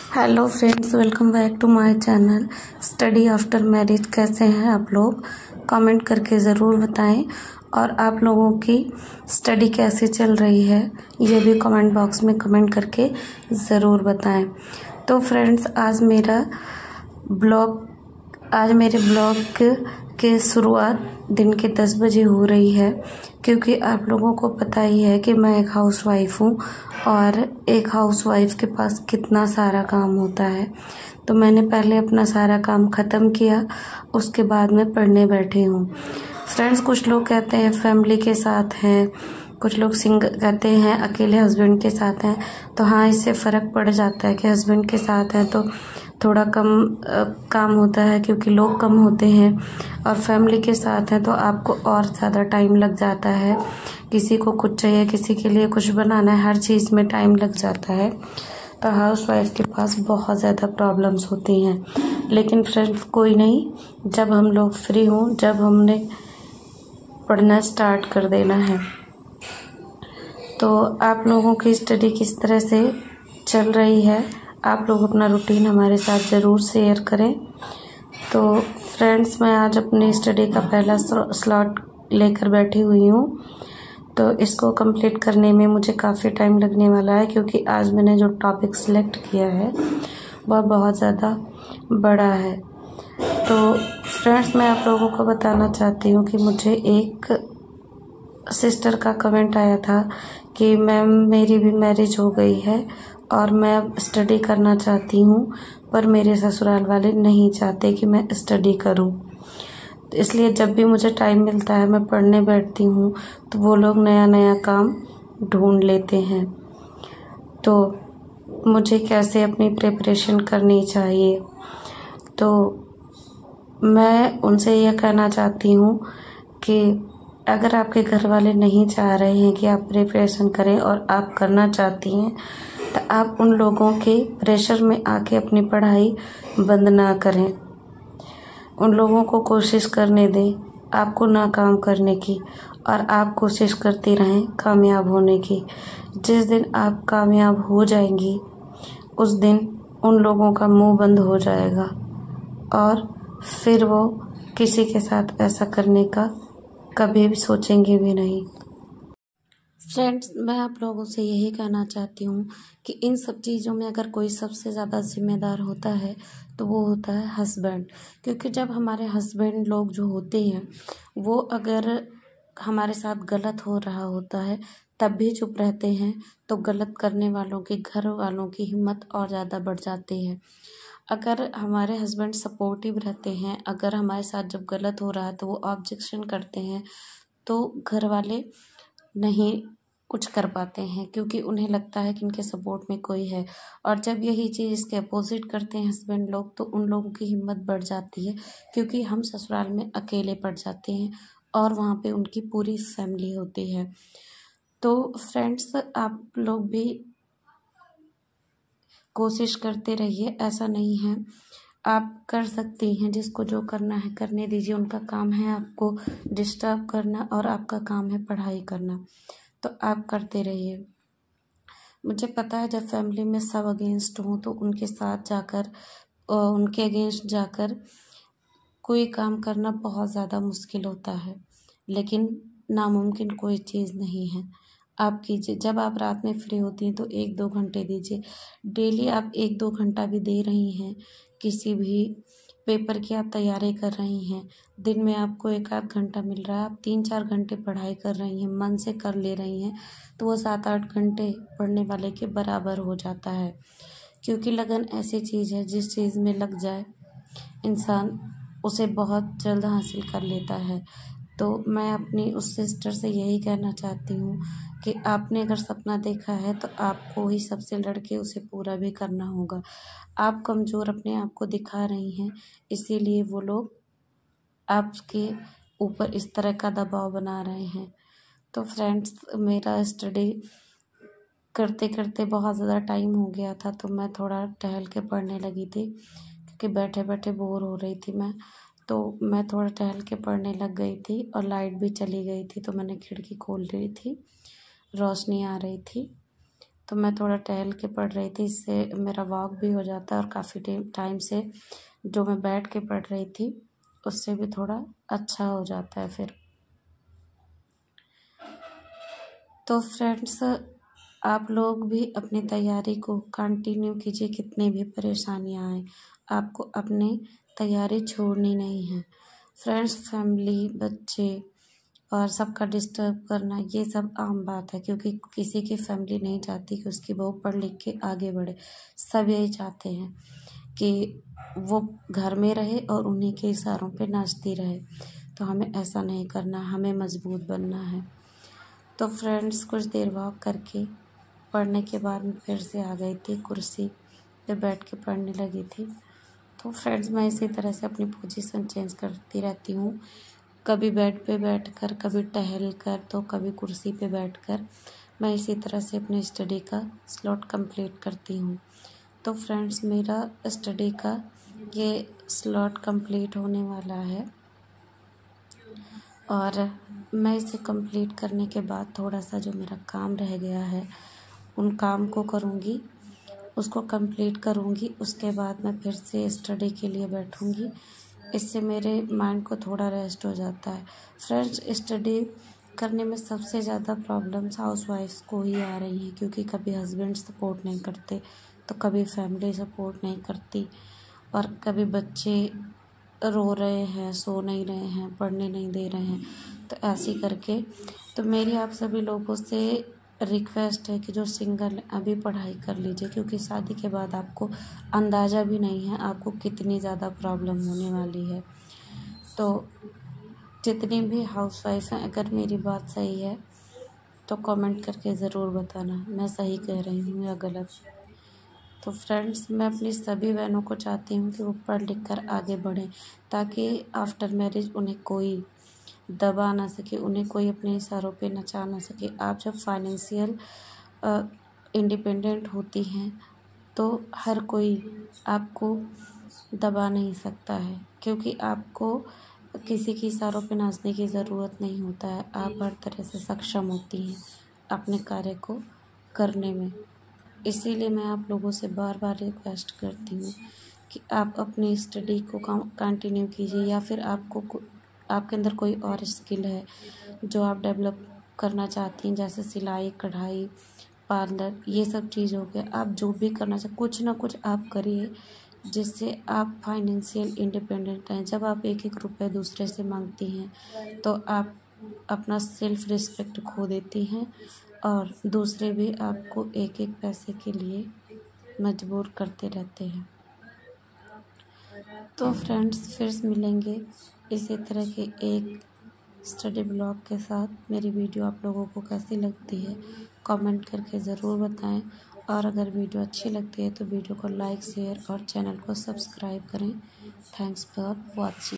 Hello friends, welcome back to my channel study after marriage. कैसे हैं आप लोग? कमेंट करके ज़रूर बताएं। और आप लोगों की स्टडी कैसे चल रही है ये भी कमेंट बॉक्स में कमेंट करके ज़रूर बताएं। तो फ्रेंड्स, आज मेरे ब्लॉग के शुरुआत दिन के 10 बजे हो रही है, क्योंकि आप लोगों को पता ही है कि मैं एक हाउसवाइफ हूँ और एक हाउसवाइफ के पास कितना सारा काम होता है। तो मैंने पहले अपना सारा काम ख़त्म किया, उसके बाद मैं पढ़ने बैठी हूँ। फ्रेंड्स, कुछ लोग कहते हैं फैमिली के साथ हैं, कुछ लोग कहते हैं अकेले हस्बैंड के साथ हैं। तो हाँ, इससे फ़र्क पड़ जाता है कि हस्बैंड के साथ हैं तो थोड़ा कम काम होता है, क्योंकि लोग कम होते हैं। और फैमिली के साथ हैं तो आपको और ज़्यादा टाइम लग जाता है। किसी को कुछ चाहिए, किसी के लिए कुछ बनाना है, हर चीज़ में टाइम लग जाता है। तो हाउसवाइफ के पास बहुत ज़्यादा प्रॉब्लम्स होती हैं। लेकिन फ्रेंड्स, कोई नहीं, जब हम लोग फ्री हों, जब हमने पढ़ना स्टार्ट कर देना है। तो आप लोगों की स्टडी किस तरह से चल रही है, आप लोग अपना रूटीन हमारे साथ ज़रूर शेयर करें। तो फ्रेंड्स, मैं आज अपनी स्टडी का पहला स्लॉट लेकर बैठी हुई हूँ। तो इसको कंप्लीट करने में मुझे काफ़ी टाइम लगने वाला है, क्योंकि आज मैंने जो टॉपिक सिलेक्ट किया है वह बहुत ज़्यादा बड़ा है। तो फ्रेंड्स, मैं आप लोगों को बताना चाहती हूँ कि मुझे एक सिस्टर का कमेंट आया था कि मैम, मेरी भी मैरिज हो गई है और मैं अब स्टडी करना चाहती हूँ, पर मेरे ससुराल वाले नहीं चाहते कि मैं स्टडी करूँ। तो इसलिए जब भी मुझे टाइम मिलता है मैं पढ़ने बैठती हूँ, तो वो लोग नया नया काम ढूंढ लेते हैं। तो मुझे कैसे अपनी प्रिपरेशन करनी चाहिए, तो मैं उनसे यह कहना चाहती हूँ कि अगर आपके घर वाले नहीं चाह रहे हैं कि आप प्रिपरेशन करें और आप करना चाहती हैं, तो आप उन लोगों के प्रेशर में आके अपनी पढ़ाई बंद ना करें। उन लोगों को कोशिश करने दें आपको नाकाम करने की, और आप कोशिश करती रहें कामयाब होने की। जिस दिन आप कामयाब हो जाएंगी, उस दिन उन लोगों का मुंह बंद हो जाएगा और फिर वो किसी के साथ ऐसा करने का कभी भी सोचेंगे भी नहीं। फ्रेंड्स, मैं आप लोगों से यही कहना चाहती हूँ कि इन सब चीज़ों में अगर कोई सबसे ज़्यादा जिम्मेदार होता है तो वो होता है हस्बैंड। क्योंकि जब हमारे हस्बैंड लोग जो होते हैं, वो अगर हमारे साथ गलत हो रहा होता है तब भी चुप रहते हैं, तो गलत करने वालों के घर वालों की हिम्मत और ज़्यादा बढ़ जाती है। अगर हमारे हस्बैंड सपोर्टिव रहते हैं, अगर हमारे साथ जब गलत हो रहा है तो वो ऑब्जेक्शन करते हैं, तो घर वाले नहीं कुछ कर पाते हैं, क्योंकि उन्हें लगता है कि इनके सपोर्ट में कोई है। और जब यही चीज़ इसके अपोजिट करते हैं हस्बैंड लोग, तो उन लोगों की हिम्मत बढ़ जाती है, क्योंकि हम ससुराल में अकेले पड़ जाते हैं और वहाँ पे उनकी पूरी फैमिली होती है। तो फ्रेंड्स, आप लोग भी कोशिश करते रहिए, ऐसा नहीं है, आप कर सकती हैं। जिसको जो करना है करने दीजिए, उनका काम है आपको डिस्टर्ब करना और आपका काम है पढ़ाई करना, तो आप करते रहिए। मुझे पता है जब फैमिली में सब अगेंस्ट हों तो उनके साथ जाकर उनके अगेंस्ट जाकर कोई काम करना बहुत ज़्यादा मुश्किल होता है, लेकिन नामुमकिन कोई चीज़ नहीं है। आप कीजिए, जब आप रात में फ्री होती हैं तो 1-2 घंटे दीजिए। डेली आप 1-2 घंटा भी दे रही हैं, किसी भी पेपर की आप तैयारी कर रही हैं, दिन में आपको 1-8 घंटा मिल रहा है, आप 3-4 घंटे पढ़ाई कर रही हैं, मन से कर ले रही हैं, तो वो 7-8 घंटे पढ़ने वाले के बराबर हो जाता है। क्योंकि लगन ऐसी चीज़ है, जिस चीज़ में लग जाए इंसान उसे बहुत जल्द हासिल कर लेता है। तो मैं अपनी उस सिस्टर से यही कहना चाहती हूँ कि आपने अगर सपना देखा है तो आपको ही सबसे लड़के उसे पूरा भी करना होगा। आप कमज़ोर अपने आप को दिखा रही हैं, इसीलिए वो लोग आपके ऊपर इस तरह का दबाव बना रहे हैं। तो फ्रेंड्स, मेरा स्टडी करते करते बहुत ज़्यादा टाइम हो गया था, तो मैं थोड़ा टहल के पढ़ने लगी थी, क्योंकि बैठे बैठे बोर हो रही थी मैं। तो मैं थोड़ा टहल के पढ़ने लग गई थी और लाइट भी चली गई थी, तो मैंने खिड़की खोल ली थी, रोशनी आ रही थी। तो मैं थोड़ा टहल के पढ़ रही थी, इससे मेरा वॉक भी हो जाता है और काफ़ी टाइम से जो मैं बैठ के पढ़ रही थी उससे भी थोड़ा अच्छा हो जाता है फिर। तो फ्रेंड्स, आप लोग भी अपनी तैयारी को कंटिन्यू कीजिए, कितनी भी परेशानियां आए आपको अपनी तैयारी छोड़नी नहीं है। फ्रेंड्स, फैमिली, बच्चे और सबका डिस्टर्ब करना ये सब आम बात है, क्योंकि किसी की फैमिली नहीं चाहती कि उसकी बहू पढ़ लिख के आगे बढ़े। सब यही चाहते हैं कि वो घर में रहे और उन्हीं के इशारों पे नाचती रहे। तो हमें ऐसा नहीं करना, हमें मजबूत बनना है। तो फ्रेंड्स, कुछ देर वॉक करके पढ़ने के बाद मैं फिर से आ गई थी, कुर्सी पे बैठ के पढ़ने लगी थी। तो फ्रेंड्स, मैं इसी तरह से अपनी पोजीशन चेंज करती रहती हूँ, कभी बेड पे बैठकर, कभी टहल कर, तो कभी कुर्सी पे बैठकर। मैं इसी तरह से अपनी स्टडी का स्लॉट कंप्लीट करती हूँ। तो फ्रेंड्स, मेरा स्टडी का ये स्लॉट कंप्लीट होने वाला है और मैं इसे कंप्लीट करने के बाद थोड़ा सा जो मेरा काम रह गया है उन काम को करूँगी, उसको कंप्लीट करूँगी। उसके बाद मैं फिर से स्टडी के लिए बैठूँगी। इससे मेरे माइंड को थोड़ा रेस्ट हो जाता है। फ्रेंड्स, स्टडी करने में सबसे ज़्यादा प्रॉब्लम्स हाउसवाइफ्स को ही आ रही हैं, क्योंकि कभी हस्बैंड सपोर्ट नहीं करते, तो कभी फैमिली सपोर्ट नहीं करती, और कभी बच्चे रो रहे हैं, सो नहीं रहे हैं, पढ़ने नहीं दे रहे हैं, तो ऐसे करके। तो मेरी आप सभी लोगों से रिक्वेस्ट है कि जो सिंगल हैं अभी पढ़ाई कर लीजिए, क्योंकि शादी के बाद आपको अंदाज़ा भी नहीं है आपको कितनी ज़्यादा प्रॉब्लम होने वाली है। तो जितनी भी हाउसवाइफ हैं, अगर मेरी बात सही है तो कमेंट करके ज़रूर बताना मैं सही कह रही हूँ या गलत। तो फ्रेंड्स, मैं अपनी सभी बहनों को चाहती हूँ कि वो पढ़ लिख कर आगे बढ़ें, ताकि आफ्टर मैरिज उन्हें कोई दबा ना सके, उन्हें कोई अपने इशारों पे नचा ना सके। आप जब फाइनेंशियल इंडिपेंडेंट होती हैं तो हर कोई आपको दबा नहीं सकता है, क्योंकि आपको किसी के इशारों पे नाचने की ज़रूरत नहीं होता है। आप हर तरह से सक्षम होती हैं अपने कार्य को करने में। इसीलिए मैं आप लोगों से बार बार रिक्वेस्ट करती हूँ कि आप अपनी स्टडी को कंटिन्यू कीजिए, या फिर आपके अंदर कोई और स्किल है जो आप डेवलप करना चाहती हैं, जैसे सिलाई, कढ़ाई, पार्लर, ये सब चीज़ हो गया। आप जो भी करना चाहते, कुछ ना कुछ आप करिए जिससे आप फाइनेंशियल इंडिपेंडेंट रहें। जब आप एक एक रुपये दूसरे से मांगती हैं तो आप अपना सेल्फ रिस्पेक्ट खो देती हैं, और दूसरे भी आपको एक एक पैसे के लिए मजबूर करते रहते हैं। तो फ्रेंड्स, फिर मिलेंगे इसी तरह के एक स्टडी ब्लॉग के साथ। मेरी वीडियो आप लोगों को कैसी लगती है कमेंट करके ज़रूर बताएं, और अगर वीडियो अच्छी लगती है तो वीडियो को लाइक, शेयर और चैनल को सब्सक्राइब करें। Thanks for watching.